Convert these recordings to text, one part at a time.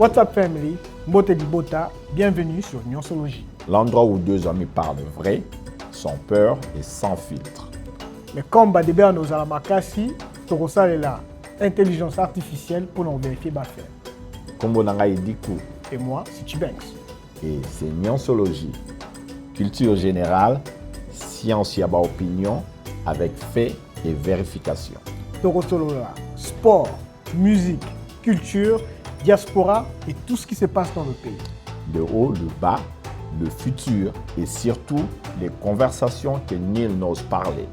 What's up family, Mbote Dibota, bienvenue sur Nyonsologie. L'endroit où deux amis parlent vrai, sans peur et sans filtre. Mais comme Badebe nos alamakasi, Torosa est là, intelligence artificielle pour nous vérifier Bafé. Kombo Nanga Ediku. Et moi, c'est Chibanks. Et c'est Nyonsologie. Culture générale, science yaba opinion, avec fait et vérification. Torosolola, sport, musique, culture, diaspora et tout ce qui se passe dans le pays. Le haut, le bas, le futur et surtout les conversations que nul n'ose parler.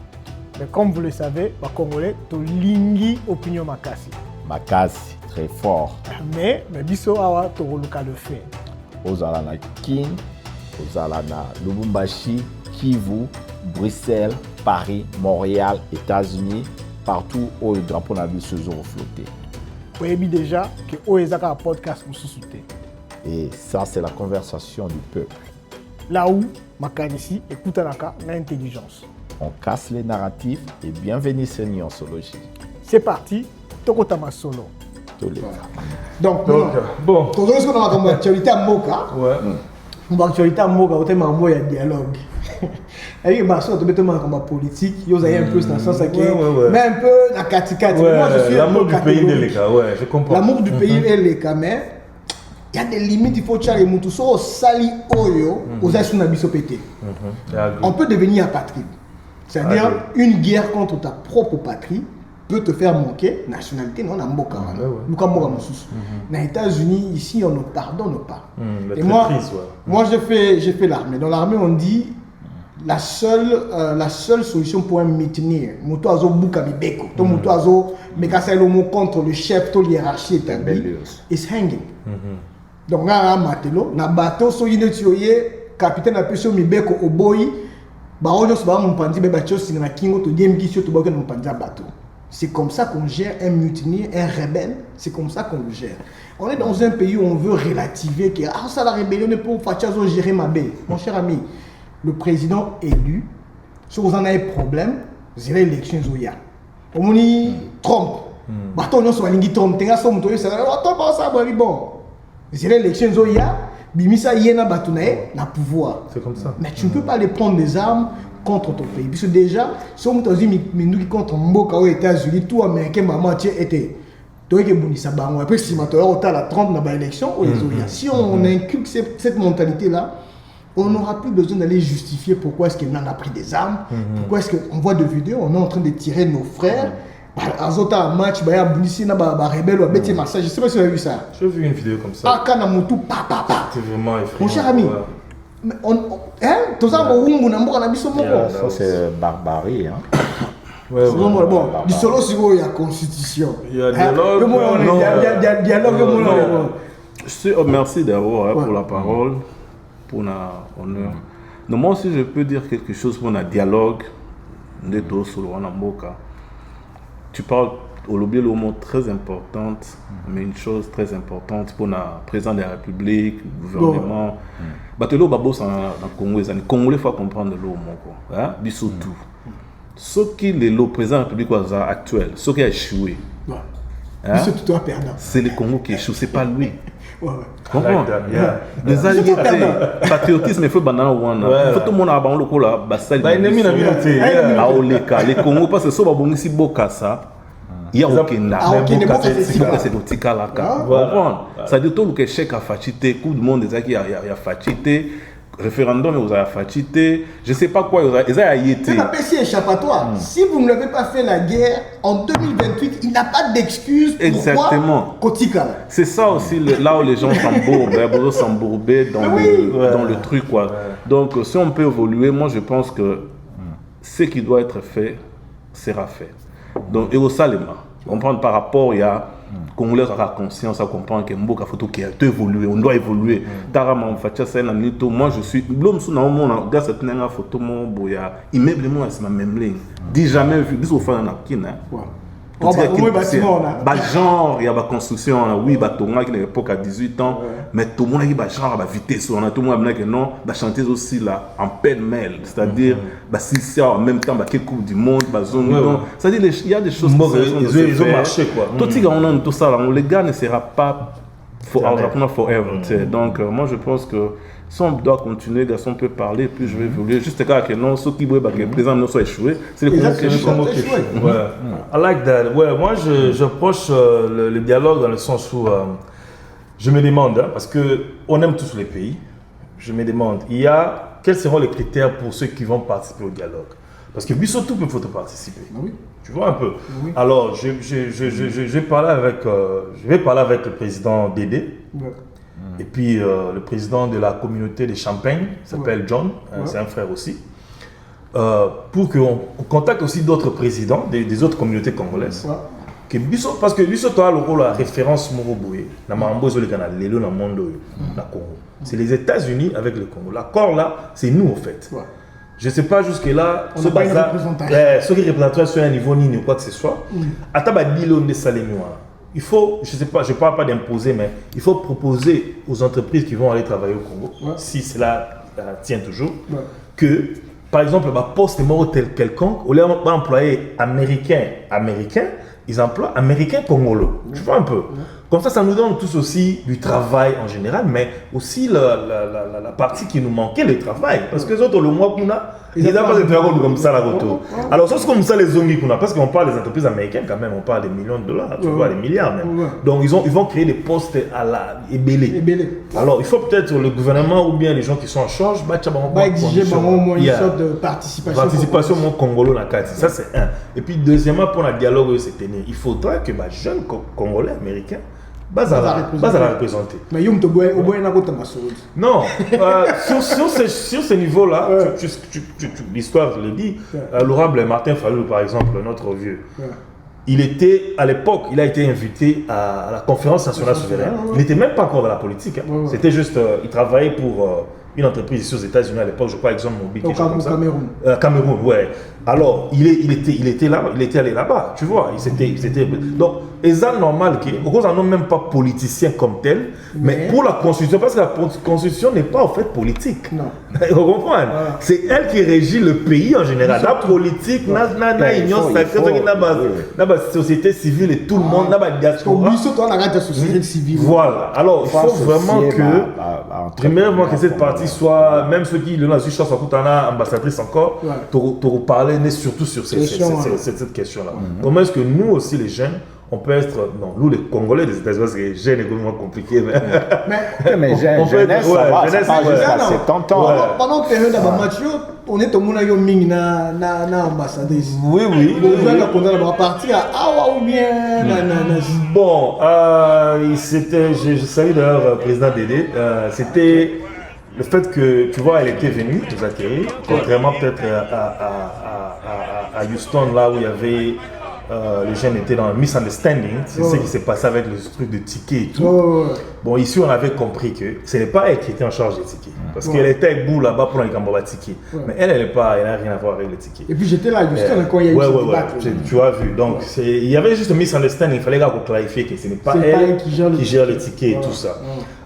Mais comme vous le savez, les Congolais, to lingi opinion makasi. Makasi, très fort. Mais biso awa toroluka le fait. Ozala na Kin, Ozala na Lubumbashi, Kivu, Bruxelles, Paris, Montréal, États-Unis, partout où le drapeau n'a vu ce jour flotter. Vous savez déjà que Oezaka a un podcast pour se soutenir. Et ça, c'est la conversation du peuple. Là où, Makanisi écoute l'intelligence. On casse les narratifs et bienvenue sur Nyonsologie. C'est parti, Tokotama Solo. Donc, bon. Quand on a comme actualité à Moka, Ouais. actualité à Moka, il y a dialogue. Et bah ça, tu comme politique, il y a un peu dans le sens mais un peu la katikati. Moi, je suis l'amour du pays est les cas, ouais, je comprends. L'amour du pays est les cas, mais il y a des limites, il faut que les gens soient sali oyo, aux assuns pété. On peut devenir apatride. C'est-à-dire une guerre contre ta propre patrie peut te faire manquer nationalité. Non, on a Mboka. Nous sommes Mboka. Dans les États-Unis, ici, on ne pardonne pas. Et moi, j'ai fait l'armée. Dans l'armée, on dit la seule solution pour un maintenir, moto azo buka bibeko, to moto azo mekasa lomo contre le chef, to hiérarchie établie, is hanging. Donc là, matelo, na bateau so yine tioye, capitaine a pesio mibeko oboyi, ba onyo so ba mpandi be batio singa kingo to diem kisio to boka mpandi bateau. C'est comme ça qu'on gère un mutinier, un rebelle, c'est comme ça qu'on le gère. On est dans un pays où on veut relativer que ah ça la rébellion est pour Fachazo gérer ma baie. Mon cher ami, le président élu, si vous en avez problème, vous allez l'élection Zoya. On dit Trump. Bateau non soit lingi Trump, tenga somme to ça va ça bon. Vous allez l'élection Zoya, bimisa yena batunae na pouvoir. C'est comme ça. Mais tu ne peux pas aller prendre des armes contre ton pays. Parce que déjà, si on dit contre Mboka aux États-Unis, tout américain, maman, tu étais. Après, si on a la 30 dans l'élection, si on inculque cette mentalité-là, on n'aura plus besoin d'aller justifier pourquoi est-ce qu'on a pris des armes, pourquoi est-ce qu'on voit des vidéos, on est en train de tirer nos frères. Azota match, baya bulisi na ba rebelle ou bêti massage. Je sais pas si vous avez vu ça. J'ai vu une vidéo comme ça. Ah, kana mutu pa. C'est vraiment effrayant. Mon cher ami. Tout ça, Ça, c'est barbarie. Hein? Bon, du solo, il y a constitution. Il y a dialogue. Il y a dialogue. Merci d'abord pour la parole, pour l'honneur. Non, moi aussi, je peux dire quelque chose pour un dialogue de dos sur le Mboka. Tu parles au lobby le mot très importante, mais une chose très importante pour le président de la République, le gouvernement. Batelo Babos dans le Congo, les Congolais faut comprendre le mot quoi. Bisous tout. Ce qui est le président de la République actuel, ce qui a échoué. C'est tout perdant. C'est le Congo qui échoue, c'est pas lui. Comment? Les alliés, patriotisme, il faut banana wana. Il faut tout le monde avoir le coup là, basta. Les Congo parce que ça va bon ici bokasa. Il y a aucun c'est le tika là. Ça dit tout le chèque a facilité, coup de monde des qui a facilité. Référendum, vous avez facilité, je ne sais pas quoi, vous avez été. C'est la PC échappatoire. Si vous ne l'avez pas fait la guerre, en 2028, il n'a pas d'excuse. Exactement. Kotika. C'est ça aussi là où les gens s'embourbent, il y a besoin de s'embourber dans le truc. Quoi. Donc si on peut évoluer, moi je pense que ce qui doit être fait sera fait. Donc, et au Salema, comprendre par rapport, il y a. Congolais aura conscience à comprendre que Mboka photo qui a évolué, on doit évoluer. Tarama Fatia Sena Nito, moi je suis l'homme sous dans mon gars cette nena photo mon boya immeuble moi c'est ma même ligne. Dis jamais vu bis au fin na kina. Genre il y a la construction oui batonga qui à l'époque à 18 ans mais tout le monde qui va genre à vitesse on a tout le monde que non va chanter aussi là en peine mêle c'est-à-dire bah si c'est en même temps bah quelle coupe du monde bah zone donc c'est-à-dire il y a des choses ils ont marché quoi tout ça les gars ne sera pas apprendre forever. Tu sais. Donc, moi, je pense que si on doit continuer, garçon peut parler, puis je vais évoluer. Juste quand non, ceux qui veulent que les présidents ne soient échoués, c'est les Congolais qui échouent. Ouais. I like that. Ouais, moi, j'approche le dialogue dans le sens où je me demande, parce qu'on aime tous les pays, je me demande, quels seront les critères pour ceux qui vont participer au dialogue? Parce que Bissot, tout peut participer. Oui. Tu vois un peu. Oui. Alors, je vais parler avec le président Dédé. Ouais. Et puis le président de la communauté de Champagne, s'appelle John, c'est un frère aussi, pour qu'on contacte aussi d'autres présidents des autres communautés congolaises. Ouais. Parce que Bissot a le rôle de référence Moroboé, dans le monde, Congo. C'est les États-Unis avec le Congo. L'accord là, c'est nous en fait. Ouais. Je ne sais pas jusque-là, On n'a pas une représentation. ceux qui représentent sur un niveau ni quoi que ce soit. Il faut, je ne sais pas, je ne parle pas d'imposer, mais il faut proposer aux entreprises qui vont aller travailler au Congo, si cela tient toujours, que, par exemple, le poste est mort tel quelconque, au lieu d'employer américain, ils emploient américain congolais. Tu vois un peu. Comme ça nous donne tous aussi du travail en général, mais aussi la partie qui nous manquait, le travail. Parce que les autres, le mois qu'on a, ils n'ont pas de travail comme ça là retour. Alors, c'est comme ça les zombies qu'on a, parce qu'on parle des entreprises américaines quand même, on parle des millions de dollars, tu vois, des milliards même. Donc, ils vont créer des postes à la ébélé. Alors, il faut peut-être le gouvernement ou bien les gens qui sont en charge, exiger au moins une sorte de participation. Participation au Congolais dans la carte. Ça, c'est un. Et puis, deuxièmement, pour le dialogue, il faudra que les jeunes Congolais américains base à la représenter. Mais il y non, sur ce niveau-là, l'histoire le dit, l'honorable Martin Fayulu, par exemple, notre vieux, à l'époque, il a été invité à la conférence nationale souveraine. Il n'était même pas encore dans la politique. C'était juste, il travaillait pour une entreprise ici aux États-Unis à l'époque, je crois, ExxonMobil. Au Cameroun. Cameroun, ouais. Alors, il était là, il était allé là-bas, tu vois. Donc, c'est normal qu'on n'en même pas politicien comme tel, mais pour la Constitution, parce que la Constitution n'est pas en fait politique. Non. Vous comprenez? C'est elle qui régit le pays en général. La politique, la société civile et tout le monde, la diaspora. Voilà. Alors, il faut vraiment que, premièrement, que cette partie soit, même ceux qui, le nazi, chance à ambassadrice encore, te parler surtout sur cette question-là. Comment est-ce que nous aussi, les jeunes, on peut être, non, nous les Congolais des États-Unis, parce que jeunes est vraiment compliqué, mais jeunesse, ça va jusqu'à 70 ans. Pendant que période de match, on est au monde na ambassadrice. Oui. On va partir à Awa ou bien. Bon, c'était, je salue d'ailleurs le président Dédé, c'était le fait que, tu vois, elle était venue nous accueillir, contrairement peut-être à Houston, là où il y avait, les jeunes étaient dans le misunderstanding, c'est ce qui s'est passé avec le truc de tickets et tout. Bon, ici, on avait compris que ce n'est pas elle qui était en charge des tickets, parce qu'elle était avec Bou là-bas pour les Cambodgiens tickets. Mais elle n'a rien à voir avec les tickets. Et puis j'étais là à Houston quand il y a eu ce débat. Tu as vu, donc il y avait juste un misunderstanding, il fallait clarifier que ce n'est pas elle qui gère les tickets et tout ça.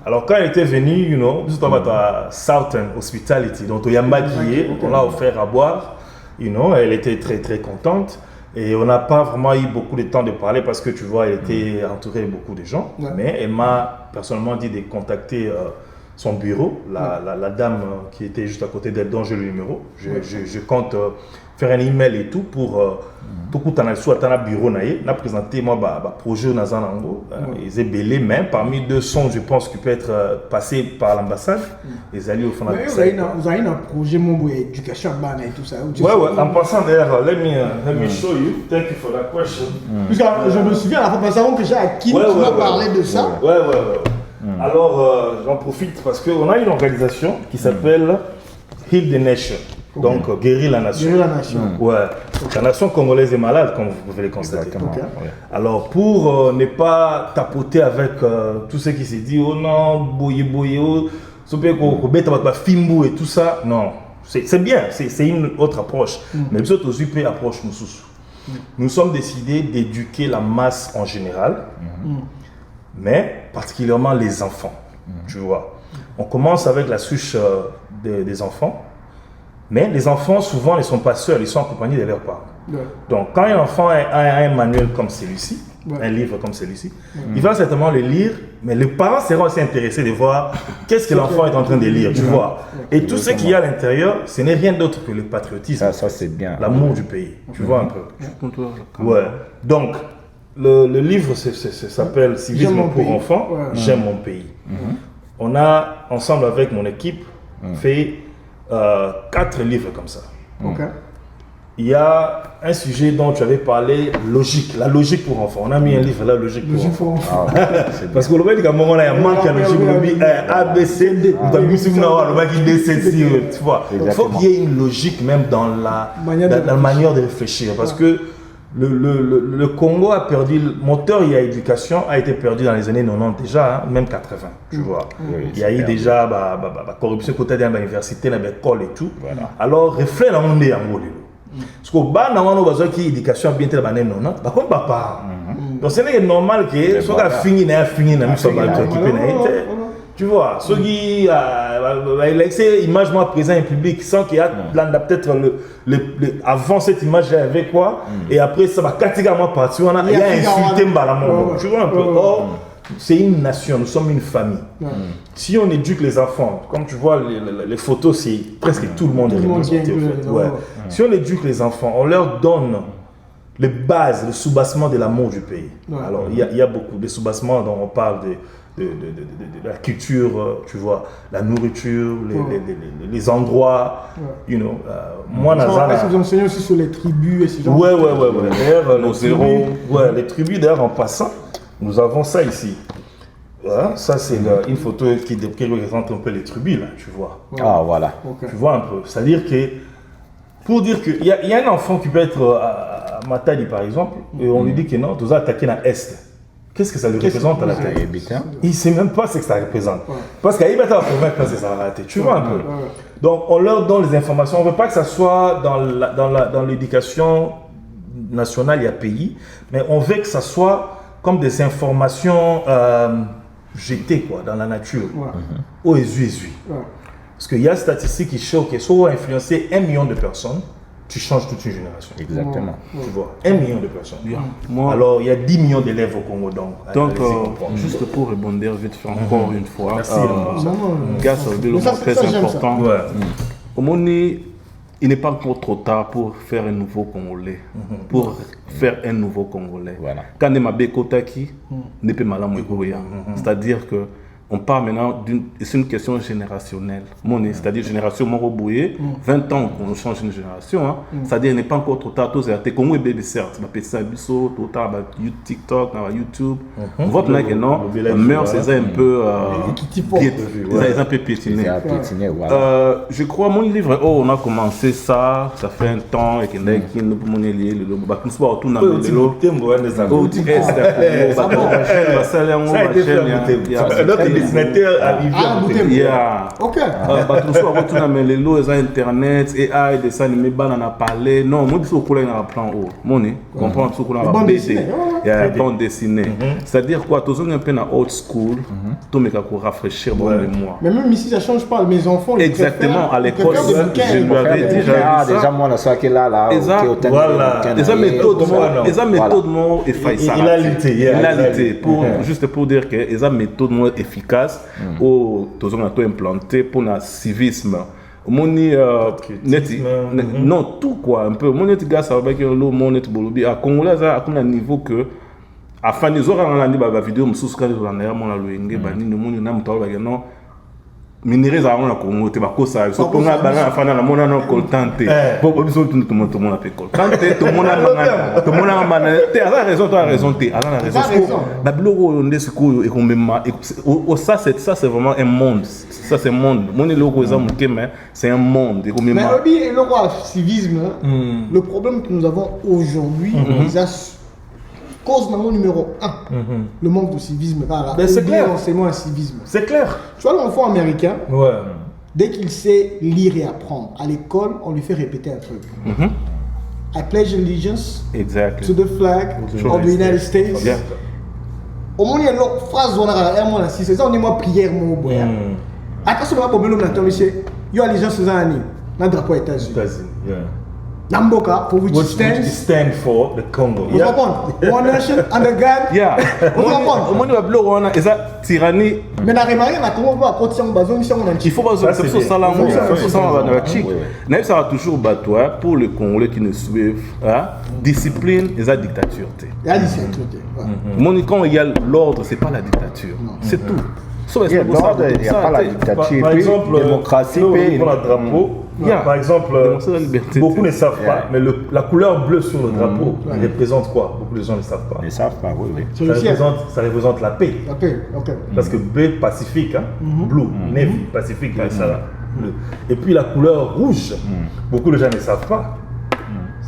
Alors quand elle était venue, nous sommes à Southern Hospitality, donc il y a maquillé, on l'a offert à boire, elle était très très contente. Et on n'a pas vraiment eu beaucoup de temps de parler parce que tu vois, elle était entourée de beaucoup de gens. Mais elle m'a personnellement dit de contacter son bureau, la dame qui était juste à côté d'elle, dont j'ai le numéro. Je compte faire un email et tout pour tout dans le bureau n'a présenté moi projet dans un angle ils est belé mais parmi 200 je pense qui peut être passé par l'ambassade les alliés au fond de vous avez un projet mon éducation et tout ça. En passant d'ailleurs let me show you, thank you for that question. Je me souviens la fois passée que j'ai acquis, tu m'as parlé de ça. Alors j'en profite parce qu'on a une organisation qui s'appelle Heal the Nation. Donc, guérir la nation. Ouais. La nation congolaise est malade, comme vous pouvez le constater. Alors, pour ne pas tapoter avec tout ce qui s'est dit, oh non, boye, fimbu et tout ça, non. C'est bien, c'est une autre approche. Mais nous autres aussi, approche nous. Nous sommes décidés d'éduquer la masse en général, mais particulièrement les enfants. Tu vois. On commence avec la souche des enfants. Mais les enfants, souvent, ne sont pas seuls, ils sont accompagnés de leurs parents. Donc, quand un enfant a un manuel comme celui-ci, un livre comme celui-ci, il va certainement le lire Mais les parents seront aussi intéressés de voir qu'est-ce que l'enfant est en train de lire, tu vois. Et tout ce qu'il y a à l'intérieur, ce n'est rien d'autre que le patriotisme. Ça c'est bien. L'amour du pays, tu vois un peu. Ouais. Donc, le livre s'appelle Civisme pour enfants, J'aime mon pays. On a, ensemble avec mon équipe, fait 4 livres comme ça. Il y a un sujet dont tu avais parlé, la logique pour enfants. On a mis un livre là, logique pour enfants. Parce que le mec dit qu'à un moment là, il y a manque de logique, A, B, C, D, tu vois. Il faut qu'il y ait une logique même dans la manière de réfléchir. Parce que le Congo a perdu, le moteur il y a éducation a été perdu dans les années 90 déjà, même 80, tu vois. Il y a eu déjà la corruption côté de l'université, dans l'école et tout. Alors, reflet dans le monde est en gros. Parce que bah na wana bazo ki éducation bien telle banane non ba comme papa donc c'est normal que soit fini na miso ba to équiper na été tu vois ceux qui laisser image moi présent en public sans qu'il y a peut-être avant cette image avec quoi et après ça va pratiquement partir il y a insulté mbalamondo tu vois un peu. C'est une nation, nous sommes une famille. Si on éduque les enfants, comme tu vois les photos, c'est presque tout le monde est représenté. Si on éduque les enfants, on leur donne les bases, le soubassement de l'amour du pays. Alors il y a beaucoup de soubassements dont on parle de la culture, tu vois, la nourriture, les endroits, you know. Moi, est-ce que vous enseignez aussi sur les tribus et ces gens? Ouais. D'ailleurs, les tribus, d'ailleurs, en passant, nous avons ça ici. Ça, c'est une photo qui représente un peu les tribus, là, tu vois. Ah, voilà. Tu vois un peu. C'est-à-dire que, pour dire qu'il y a un enfant qui peut être à Matadi, par exemple, et on lui dit que non, tu dois attaquer dans l'Est. Qu'est-ce que ça lui représente à la tête? Il ne sait même pas ce que ça représente. Parce qu'il va être convaincre quand ça va rater. Tu vois un peu. Donc, on leur donne les informations. On ne veut pas que ça soit dans l'éducation nationale, il y a pays, mais on veut que ça soit comme des informations jetées quoi, dans la nature, au Ezui. Parce qu'il y a une statistique qui choque, si on a influencé 1 million de personnes, tu changes toute une génération. Exactement. Tu vois, 1 million de personnes. Alors, il y a 10 millions d'élèves au Congo. Donc juste pour rebondir vite fait encore une fois, merci. Gars, ça veut dire très important. Au moment il n'est pas encore trop tard pour faire un nouveau Congolais. Pour faire un nouveau Congolais. Voilà. Quand on a Bekotaki, n'est pas mal. C'est-à-dire que on parle maintenant c'est une question générationnelle. C'est-à-dire génération Moroboué, 20 ans qu'on change une génération. C'est-à-dire qu'il n'est pas encore trop tard. Tous les Congo et bébé certes, TikTok, YouTube. On voit maintenant que non, mœurs c'est un peu un peu piétiné. Je crois mon livre, on a commencé ça fait un temps et qu'il y a qui nous pouvons lier le tout dans le dessinateur arrivé ok tout dans les lots internet et AI dessin animé banana parler non moi dis au collègue na plan haut moni comprendre ce qu'on a BD il y a bande dessinée c'est-à-dire quoi tous on un peu na old school tout mais qu'on rafraîchir bon mémoire mais même ici ça change pas mes enfants exactement à l'école je lui avais dit déjà moi la soirée que là voilà les méthodes moi effaçables il a lutté pour juste pour dire que les méthodes moi efficaces au tous on a tout implanté pour le civisme moni non tout quoi un peu moni gars ça va que le moni bolobi à Congolais ça à un niveau que afin les autres on a dit ba vidéo mususu quand on a mon la loenge ba ni moni na mutalo ba non minéraux à mon Congo te ba ko ça so ponga bana afana na mona no coltante bo biso tout le monde appelle coltante tout le monde a manette tu as raison ba blogo onde siko et qu'on même ça c'est vraiment un monde ça c'est un monde mon logo ça mais c'est un monde et mais le roi civisme le problème que nous avons aujourd'hui cause numéro 1, le manque de civisme. C'est clair. Un civisme. C'est clair. Tu vois l'enfant américain, dès qu'il sait lire et apprendre, à l'école, on lui fait répéter un truc. I pledge allegiance to the flag of the United States. Au moins, il y a une phrase, c'est ça, on dit moi prière, mon boya. Attention, on va pas monsieur, il y a allégeance aux années, dans le drapeau États-Unis. Namboka, for which Which stands. stand for the Congo. Vous comprenez? One nation under God. Yeah. Vous comprenez? Omoni ba bilo wana eza tyrannie. Mais na remarqué na Congo va côté en bazon mission on Il faut pas Ça, se c'est ça bien. là chic. Naïf ça va toujours battre pour les Congolais qui ne suivent discipline et la dictature. Il y a dit c'est tout. Moni quand il y a l'ordre, c'est pas la dictature. C'est tout. Sauf Il y a l'ordre, il n'y a pas la dictature. Par Puis, exemple, démocratie, nous, puis- on a le drapeau. Yeah. Par exemple, Démontrer la liberté. beaucoup ne savent pas, Yeah. mais la couleur bleue sur le drapeau représente quoi? Beaucoup de gens ne savent pas. Ils ne savent pas, oui, oui. C'est Ça le ciel. représente la paix. Ok. Parce que B, Pacifique, hein? Blue, Navy, Pacifique, ça là. Bleu. Et puis la couleur rouge, beaucoup de gens ne savent pas.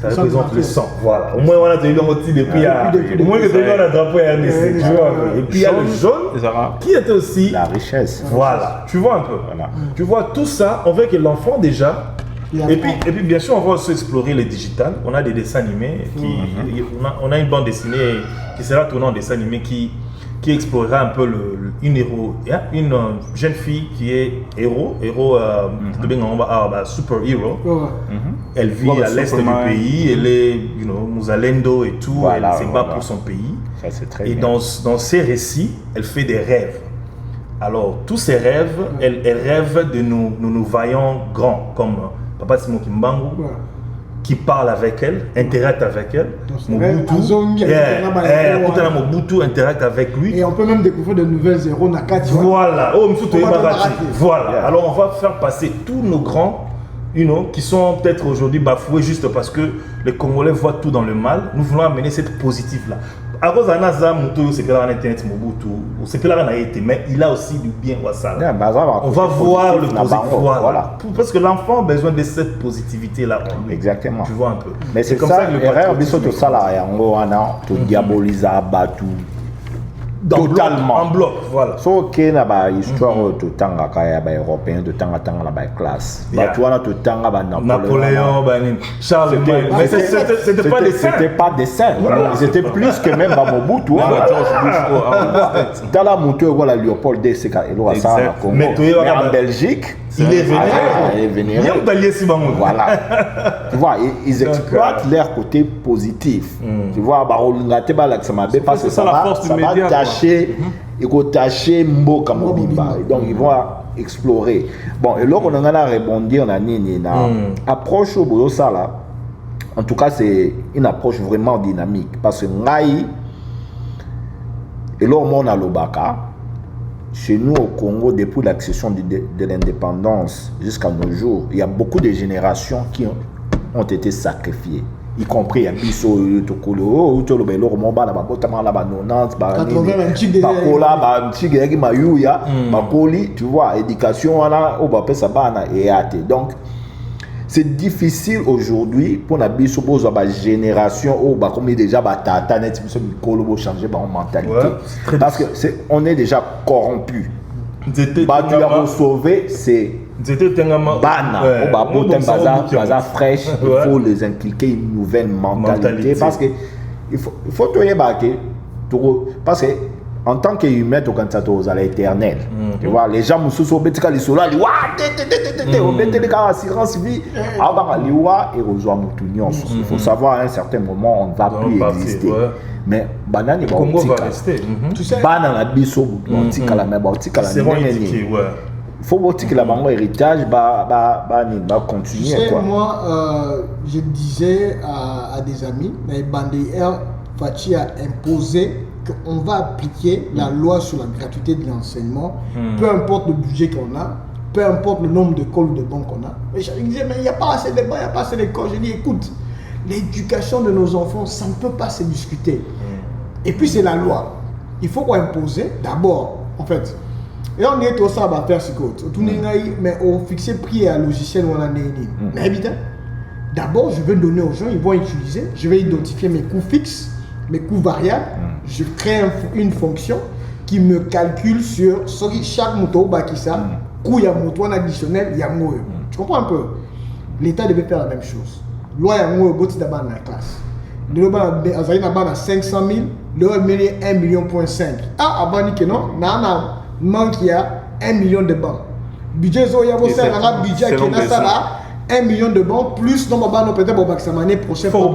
Ça Le sang représente du le drapeau. sang, voilà. Au moins, on a tenu dans depuis depuis- au moins que tu as le drapeau RDC, tu vois un peu. Et puis il y a le jaune, les Arabes. qui est aussi La richesse. voilà, tu vois un peu. Voilà. Tu vois tout ça, on veut que l'enfant déjà. Il Et apprend. puis bien sûr, on va aussi explorer les digitales. On a des dessins animés, on a une bande dessinée qui sera tournée en dessin animé qui explorera un peu une jeune fille qui est super héros. Ouais. Elle vit Ouais, à l'est du Superman. pays, elle est, Muzalendo et tout, Voilà, elle se bat voilà. pour son pays. Ça, c'est très Et bien. dans ses récits, elle fait des rêves. Alors, tous ces rêves, elle rêve de nous voyons grands, comme Papa Simon Kimbangu, Ouais. qui parle avec elle, interacte avec elle. Dans ses rêves, Azongi, Kutana Mobutu interacte avec lui. Et on peut même découvrir de nouvelles héros Nakati. Voilà, oh, Msuto On va Ibaraki. rater. Voilà. Yeah. Alors on va faire passer tous nos grands, qui sont peut-être aujourd'hui bafoués juste parce que les Congolais voient tout dans le mal. Nous voulons amener cette positive-là. À cause d'Anaza, Mouto, c'est pas Internet Mobutu, c'est pas là été, mais il a aussi du bien au Wassala. Yeah, bah, ça va On va voir le positif, positif. na bango, Voilà. Parce que l'enfant a besoin de cette positivité-là. en lui. Exactement. Tu vois un peu. Mais c'est comme ça, que le erreur biso patriotisme to sala yango wana to diaboliser batu dans totalement. en bloc, voilà. So ke na ba histoire to tanga kaya ba européen de tanga la ba classe. Yeah. Batu wana to tanga ba Napoléon, Charlemagne. Mais c'était pas des saints. C'était pas des saints. Ils étaient plus que même ba Mobutu. Dans la moto voilà Léopold II c'est et là ça Exact. Congo. Mais Mais en Belgique, Il est vénéré. il est vénéré. Il y a un palier si bon. Voilà. Tu vois, ils exploitent leur côté positif. Tu vois, bah, on a été parce que ça la force du ça va média, tâcher, il faut tâcher Mboka Mobimba. Donc, ils vont explorer. Bon, et là, on a répondu, on a une approche au boulot, ça là. En tout cas, c'est une approche vraiment dynamique. Parce que Ngaï, et là, on a l'Obaka. Chez nous au Congo, depuis l'accession de l'indépendance jusqu'à nos jours, il y a beaucoup de générations qui ont été sacrifiées. Y compris Abisso, Tokolo, Tolobelo, Romba, la Babotama, la Banonante, Bakola, Tigegi, Mayuya, Bakoli, tu vois, éducation, Obape Sabana et Ate. Donc, c'est difficile aujourd'hui pour la génération où comme déjà tata net changer ma mentalité parce que on est déjà corrompu. Tu as sauvé c'est bana baza fraîche, il faut les inculquer une nouvelle mentalité parce que il faut parce que en tant qu'humain, tu es à l'éternel. Tu vois, les gens sont sur les solas, ils assurance vie. Il faut savoir à un certain moment, on ne va plus exister. Mais banane Congo va rester. Tu sais, banane biso il faut que la banque héritage va continuer. tu sais, quoi. moi, je disais à des amis, mais Bandé R, Fachi a imposé qu'on va appliquer la loi sur la gratuité de l'enseignement, peu importe le budget qu'on a, peu importe le nombre d'écoles ou de banques qu'on a. Et je disais, mais il n'y a pas assez de bancs, il n'y a pas assez d'écoles. Je dis, écoute, l'éducation de nos enfants, ça ne peut pas se discuter. Et puis c'est la loi. Il faut qu'on impose d'abord, en fait. Et on est tout ça à faire ce côté. Mais on fixe prix à logiciel ou on a mais évidemment, d'abord je vais donner aux gens, ils vont utiliser, je vais identifier mes coûts fixes, mes coûts variables, je crée une fonction qui me calcule sur chaque moto qui ça, coût il y a moto additionnel, il y a moi. Tu comprends un peu? L'État devait faire la même chose. Loi il y a moi boti d'abord dans la classe. Le bas à 500 000, le bas 1,5 million. Ah, avant que non, manque il y a 1 million de bancs. Budget zo ya bossa la budget qui est ça là. 1 million de bancs, plus non, peut-être pour l'année prochaine. Faut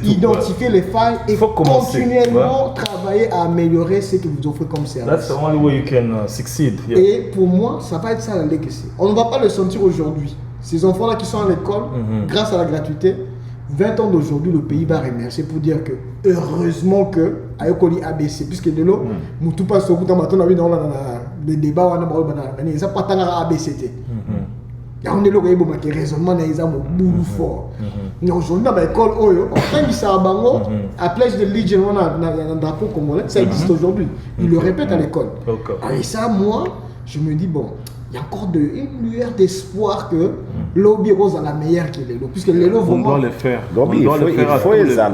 identifier les failles et continuellement travailler à améliorer ce que vous offrez comme service. That's the only way you can succeed. Yeah. Et pour moi, ça va être ça la legacy. On ne va pas le sentir aujourd'hui. Ces enfants-là qui sont à l'école, grâce à la gratuité, 20 ans d'aujourd'hui, le pays va remercier pour dire que heureusement que Ayokoli ABC, puisque de l'eau, tout passe au bout d'un matin, on a vu dans le débat, on a vu ça pas tant ABCT. Il y a un élément qui raisonnement dans les âmes beaucoup fort. Mais aujourd'hui, dans l'école, on fait du Sarabango, à Place de Legion, on a un drapeau congolais, ça existe aujourd'hui. Ils le répètent à l'école. Et ça, moi, je me dis, bon, il y a encore une lueur d'espoir que Lobby Rose a la meilleure que Lelo. Puisque Lelo, on doit le faire. Il faut les la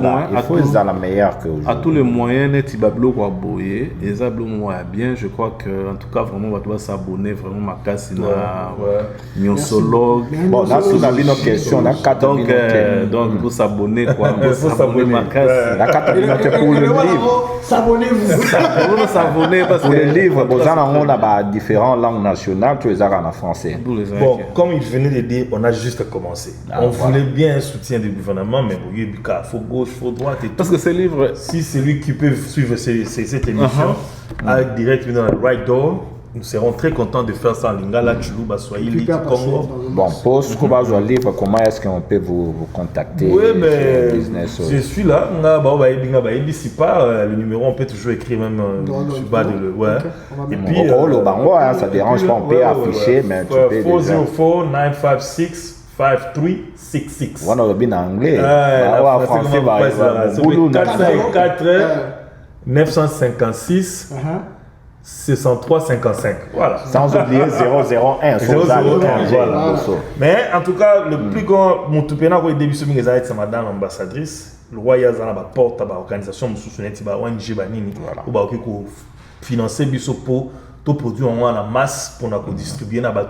meilleure que à tous les moyens, net Ibablo ou Aboye, et Zablo Moya bien. Je crois que, en tout cas, vraiment, on doit s'abonner vraiment ma cassina, Nyonsologue. Bon, là, si on a une question, on a 4 minutes. Donc, vous s'abonner, quoi. Vous s'abonner ma casse. La 4 minutes pour le livre. S'abonnez-vous. Vous s'abonner parce que. Pour les livres, on a différentes langues nationales. Les arts en français. Bon, comme il venait de dire, on a juste commencé. On voulait bien un soutien du gouvernement, mais bon, il faut gauche, il faut droite. Et parce que ces livres, si c'est lui qui peut suivre cette émission, avec direct dans le right door, nous serons très contents de faire ça en Lingala, Chuluba, Swahili, Congo. Bon, pour ce qu'on va jouer livre, comment est-ce qu'on peut vous contacter? Oui, mais je suis là. Si pas le numéro, on peut toujours écrire même sur bas de le. Ouais. Et puis, ça dérange pas, on peut afficher, mais tu peux. 404 956 5366. On a bien en anglais. En français, 454 956 63-55. Voilà. Sans oublier 001. Voilà. Mais en tout cas, le plus grand, mon tout pénal, au début, c'est madame l'ambassadrice. Le roi Yazana va porter l'organisation, ONG, pour financer Bissopo. Tout produit en masse pour nous distribuer dans les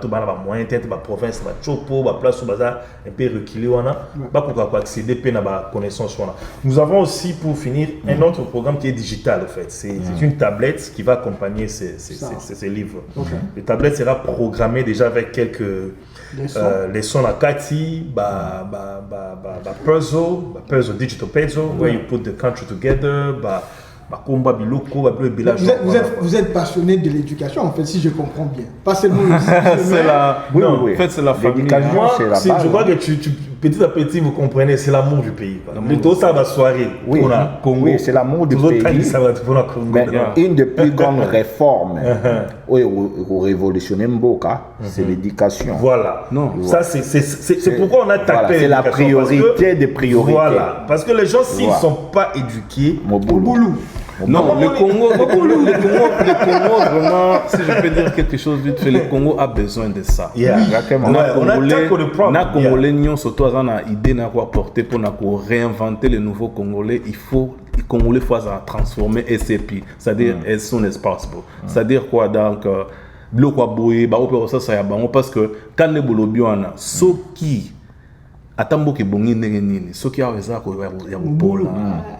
moyens de la province, la chopo, la place où un peu reculé, pour accéder à la connaissance. Nous avons aussi, pour finir, un autre programme qui est digital. En fait. C'est une tablette qui va accompagner ces livres. La tablette sera programmée déjà avec quelques leçons à Kati, puzzle, digital puzzle, where you put the country together. Vous êtes passionné de l'éducation, en fait, si je comprends bien. Pas seulement c'est la... Oui. En fait, c'est la famille. Moi, je crois que petit à petit, vous comprenez, c'est l'amour du pays. Plutôt ça va soirée. Oui, c'est l'amour du pays. Mais une des plus grandes réformes ou révolutionner Mboka, c'est l'éducation. Voilà. Ça, c'est pourquoi on a tapé. C'est la priorité des priorités. Voilà. Parce que les gens, s'ils ne sont pas éduqués, non, le Congo, vraiment, si je peux dire quelque chose vite fait, le Congo a besoin de ça. Congolais, surtout à idée pour porter pour réinventer le nouveau Congolais, il faut les Congolais faut transformer SCP, c'est-à-dire as soon as possible. C'est-à-dire quoi donc le quoi boyer, parce que quand les bolobiana, ceux qui atambo ke bongi ndenge nini soki awa eza ko ya bopola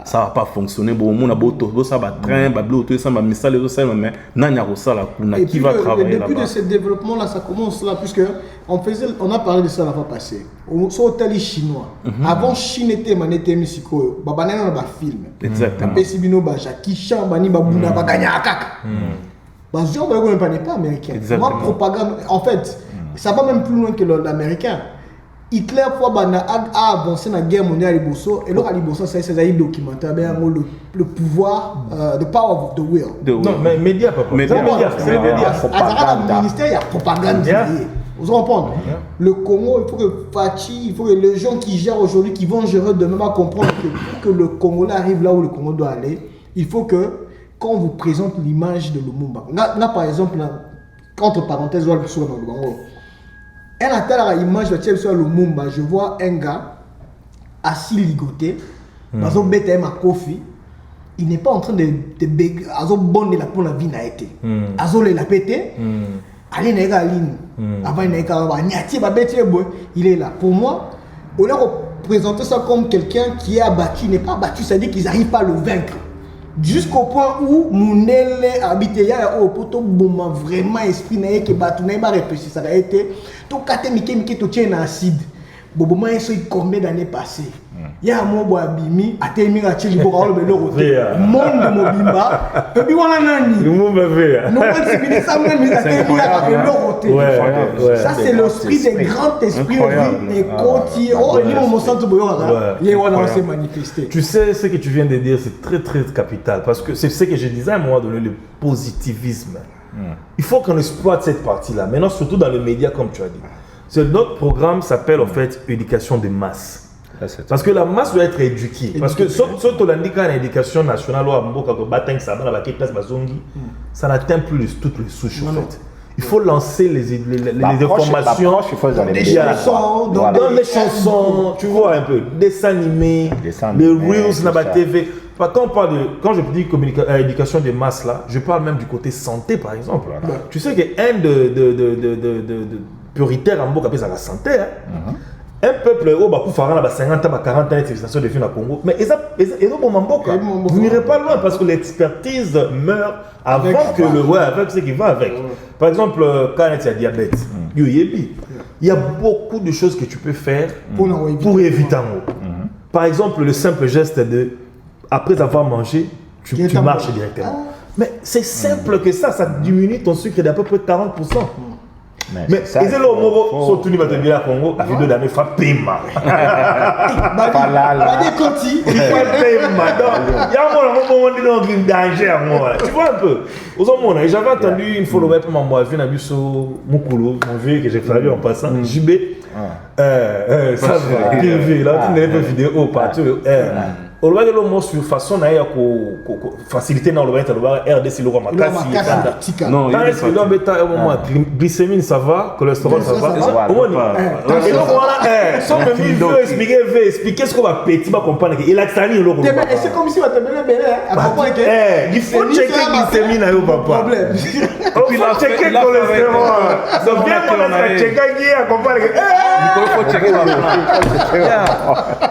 ça va pas fonctionner bon mon aboto ça va train ba bloto ça va misala ça mais nanya ko sala kuna qui va travailler là-bas. Depuis de ce développement là ça commence là puisque on a parlé de ça la fois passée sur hôtel chinois avant Chine était manete misiko ba banana ba film exactement pesi bino ba Jackie Chan bani ba buna ba gagna kaka ba gens ba ko pas américain moi propagande en fait ça va même plus loin que l'américain. Hitler a avancé dans la guerre mondiale à Liboso et là à Liboso c'est un documentaire le pouvoir the power of the will. Non mais médias pas. C'est les médias. À la ministère il y a propagande. Vous comprenez? Le Congo il faut que Fachi, il faut que les gens qui gèrent aujourd'hui qui vont gérer demain va comprendre que pour que le Congolais arrive là où le Congo doit aller, il faut que quand on vous présente l'image de Lumumba. Là par exemple entre parenthèses sur le Congo. Un attel à l'image de sur le Lumumba, je vois un gars assis ligoté, dans un BTM à Kofi, il n'est pas en train de bégayer, bon la pour la vie n'a été. Azo le la pété, allez nègre ligne, avant il est là. Pour moi, on a représenté ça comme quelqu'un qui est abattu, n'est pas abattu, c'est-à-dire qu'ils n'arrivent pas à le vaincre. Jusqu'au point où Mounele habite, il y a un poto bon vraiment esprit naïe que Batouna va réfléchir. Ça a été tout caté Mike tout tient acide. Bobo moi ça combien d'années passées. Il y a un mot boabimi a terminé à Tchili pour le monde de Mobimba. Et puis on a nani. Le monde veut. Non c'est bien ça même il a terminé à l'autre. Ça c'est l'esprit des grands esprits et côté oh ni mon centre boyora. Il y a on s'est manifesté. Tu sais ce que tu viens de dire c'est très très capital parce que c'est ce que je disais à un moment donné le positivisme. Il faut qu'on exploite cette partie-là. Maintenant surtout dans les médias comme tu as dit. Notre programme s'appelle en fait éducation de masse. Parce que la masse doit être éduquée. Parce que surtout l'éducation nationale, ça n'atteint plus toutes les souches. En fait. Il faut lancer les informations dans les chansons, dans les chansons, tu vois un peu, dessins animés, les reels dans la TV. Quand je dis éducation des masses là, je parle même du côté santé par exemple. Tu sais qu'un de prioritaire en Boka, c'est la santé. Un peuple, oh, bah, 50 ans, 40 ans de civilisation de films au Congo, mais ils ont vous n'irez pas loin parce que l'expertise meurt avant que le roi, avec ce qui va avec. Par exemple, quand il y a diabète, il y a beaucoup de choses que tu peux faire pour éviter un mot. Par exemple, le simple geste de, après avoir mangé, tu marches directement. Mais c'est simple que ça diminue ton sucre d'à peu près 40%. Mais c'est le moment où tu vas te dire à Congo, la vidéo d'Amé fait paiement. Pas des contis. Il fait paiement. Il y a un moment où il y a un danger à moi. Tu vois un peu. J'avais entendu une follow-up pour moi, j'ai vu sur Moukoulou, mon vieux que j'ai fallu en passant, JB. Ça va, TV, là, tu n'avais pas vidéo partout. Au lieu de l'homme sur façon d'ailleurs faciliter dans le RDC le makasi non il est pas glycémie ça va cholestérol ça va et donc voilà sans me veut expliquer ce qu'on va petit va comprendre que il a ça ni le c'est comme si on te mettait belle à comprendre que il faut checker glycémie là yo papa problème il faut checker cholestérol donc bien qu'on a checké qui a comprendre que il faut checker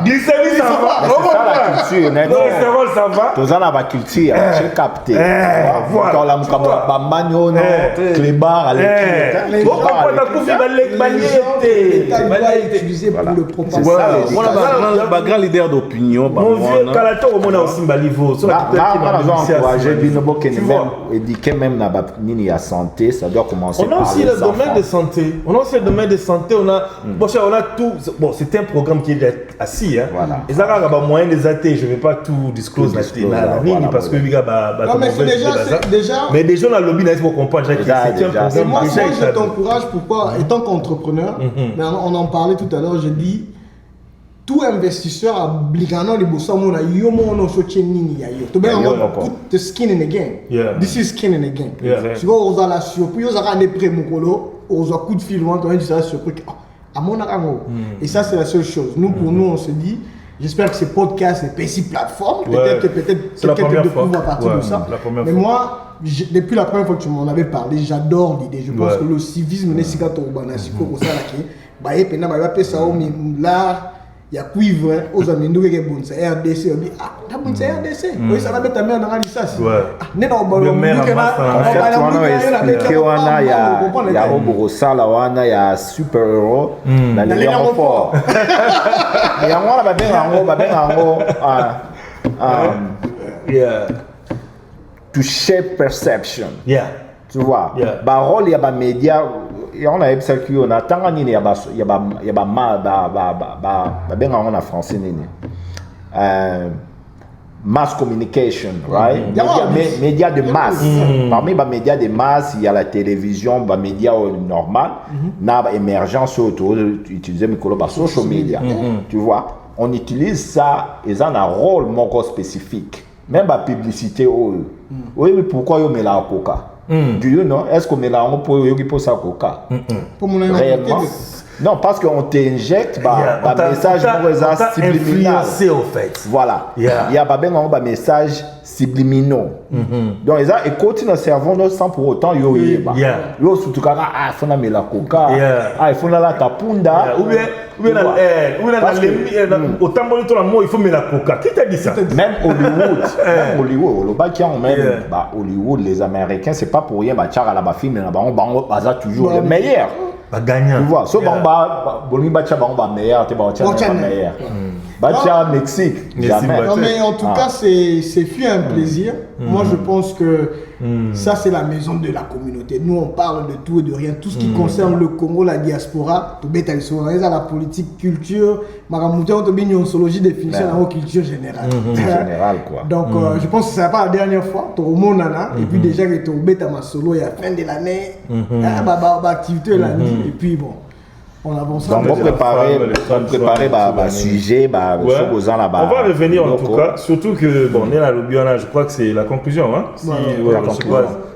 glycémie ça va cholestérol ça va. Tous en avoir culture, j'ai capté. Quand la mukaba bambanyo no, clébar à l'équipe. utilisé pour le propagande. On a grand leader d'opinion. Mon vieux Kalato au monde aussi balivo. Sur la j'ai vu nos bocs éduquer même na nini ya santé, ça doit commencer par on a aussi le domaine de santé. On a aussi le domaine de santé, on a tout. Bon, c'est un programme qui est assis hein. Et ça a un moyen des athées, je vais pas tout disclose parce que mais déjà on a lobby pour comprendre c'est un programme. Moi je t'encourage pourquoi étant qu'entrepreneur, on en parlait tout à l'heure, je dis tout investisseur a obligano les bossa mona yomo no soutien nini ya yo to be put the skin in the game. This is skin in the game. Tu vois aux ala surpris aux ara des prêts mokolo aux coup de fil loin quand tu seras surpris à mon arango. Et ça c'est la seule chose. Nous pour nous on se dit j'espère que ces podcasts, ces petits plateformes, peut-être quelqu'un de pouvoir partir de ça. Mais moi, depuis la première fois que tu m'en avais parlé, j'adore l'idée. Je pense que le civisme n'est pas tout urbain. C'est comme ça là qui, là, il y a cuivre aux amis nous qui bon ça RDC on dit ah t'as bon ça RDC oui ça va mettre ta mère dans la licence n'est pas bon il y a Oborosa là wana il y a super héros dans l'aéroport il y a moi toucher perception tu vois parole il y a ba média on a ça qui on a tant nini ya ba ben en français nini mass communication right médias de masse parmi les médias de masse il y a la télévision les médias normal na émergence autour utiliser micro ba social media tu vois on utilise ça et ça a un rôle mon spécifique même la publicité oui mais pourquoi yo met la coca do you know est-ce qu'on met là pour ça coca pour mon réellement Non, parce qu'on t'injecte un message subliminal. Influencé en fait. Voilà. Il y a un message subliminaux. Donc, ils continuent à cerveau sans pour autant yo surtout quand il faut la coca, il faut la tapunda. Ou bien au tamboli tout le monde il faut la coca. Qui t'a dit ça? Même Hollywood, les Américains, c'est pas pour rien. La film, toujours les meilleurs. Gagnant. Tu vois, sauf meilleur, Mexique, jamais. Non, mais en tout cas, c'est fut un plaisir. Moi, je pense que ça, c'est la maison de la communauté. Nous, on parle de tout et de rien. Tout ce qui concerne le Congo, la diaspora, la politique, culture, une sociologie, définition de la culture générale. Quoi. Donc, je pense que ce n'est pas la dernière fois. Tout le monde et puis déjà, tu as ma solo, il y a fin de l'année, activité l'année. Et puis, bon. On avance. Donc, on va préparer sujet, on va revenir en tout cas, surtout que, bon, je crois que c'est la conclusion. Hein?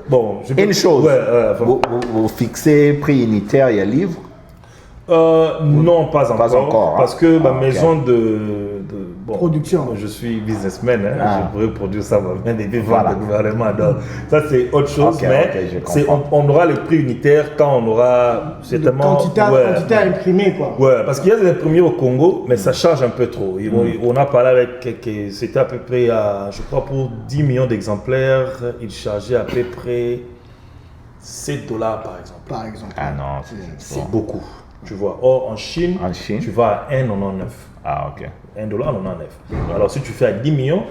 Bon, une chose, vous fixez prix unitaire et livre? Non, pas encore. Parce que ma maison de production. Je suis businessman, je pourrais produire ça même des ventes de gouvernement. Donc, ça c'est autre chose, on aura le prix unitaire quand on aura certainement quantité imprimée quoi. Ouais, parce qu'il y a des imprimés au Congo, mais ça charge un peu trop. On a parlé avec c'était à peu près je crois pour 10 millions d'exemplaires, il chargeait à peu près $7 par exemple. Ah non, c'est beaucoup. Tu vois, or en Chine, tu vas à 1,99. Ah ok. $1,99. Alors si tu fais à 10 millions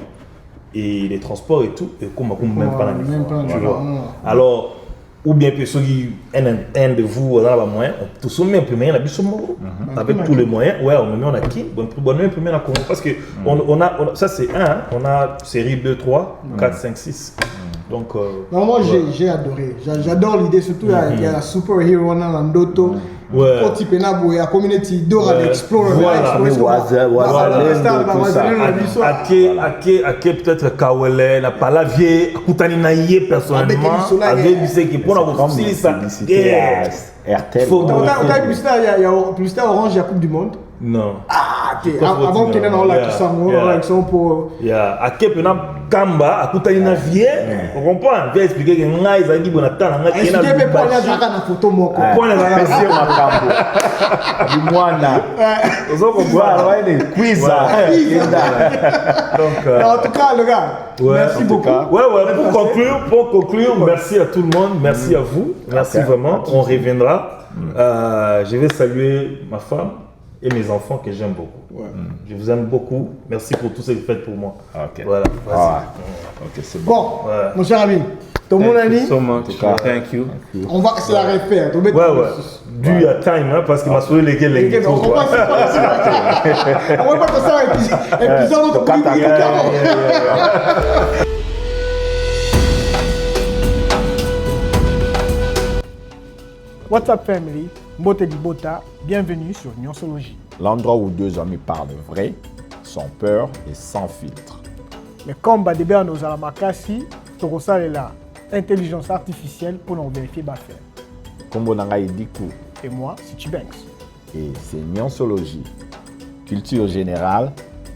et les transports et tout, et même pas la tu vois. Alors, ou bien un de vous on a moyen, tout ça met imprimer la bise avec tous les moyens. Ouais, on met en acquis, on imprimer la Congo parce que on a ça c'est on a série 2, 3, 4, 5, 6. Donc, moi j'ai adoré. J'adore l'idée, surtout il y a la super hero Nandoto. Ouais. La communauté d'Ora d'Explorer. Peut-être Kawele, la Palavier, Koutani Naye personnellement, avec Bissé qui pour la publicité RTL. Il y a plus tard Orange, il y a Coupe du Monde. Non. Avant qu'il y ait l'action pour. Il y a Akepena Kamba, Akutani Navier. On comprend. Je vais expliquer que Ngaï Zadi Bonatan, Ngaï Zadi Bonatan, Ngaï Zadi Bonatan, Ngaï Zadi En tout cas, le gars, merci beaucoup. Pour conclure, merci à tout le monde, merci à vous, merci vraiment. On reviendra. Je vais saluer ma femme et mes enfants que j'aime beaucoup. Je vous aime beaucoup. Merci pour tout ce que vous faites pour moi. Voilà. C'est bon. Mon cher ami, ton mon ami. Thank you. On va se la refaire. Dû à time, parce qu'il m'a sauvé les gars. On va pas ça un épisode. What's up family, Mbote Dibota, bienvenue sur Nyonsologie. L'endroit où deux amis parlent vrai, sans peur et sans filtre. Mais comme Badebe nos alamakasi, Torosa est là, intelligence artificielle pour nous vérifier Baffer. Kombo Nangaï Dikou. Et moi, c'est Chibanks. Et c'est Nyonsologie. Culture générale,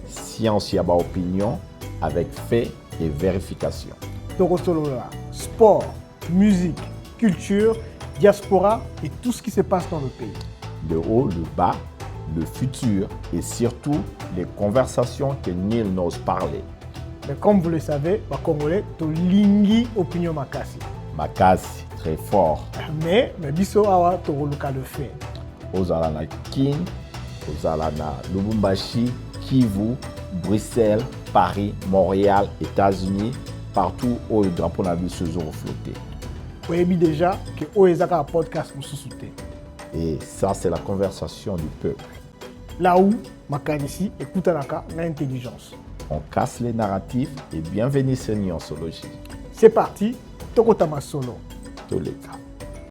science yaba opinion, avec fait et vérification. Torosolola, sport, musique, culture, diaspora et tout ce qui se passe dans le pays. Le haut, le bas, le futur et surtout les conversations que nul n'ose parler. Mais comme vous le savez, les Congolais, to lingi opinion makasi. Makasi, très fort. Mais biso awa to luka le fait. Ozala na Kin, ozala na Lubumbashi, Kivu, Bruxelles, Paris, Montréal, États-Unis, partout où le drapeau n'a vu se refléter. Vous savez déjà que Oezaka a un podcast pour se soutenir. Et ça, c'est la conversation du peuple. Là où, Makanisi écoute l'intelligence. On casse les narratifs et bienvenue sur Nyonsologie. C'est parti, Tokotama Solo. Tous les cas.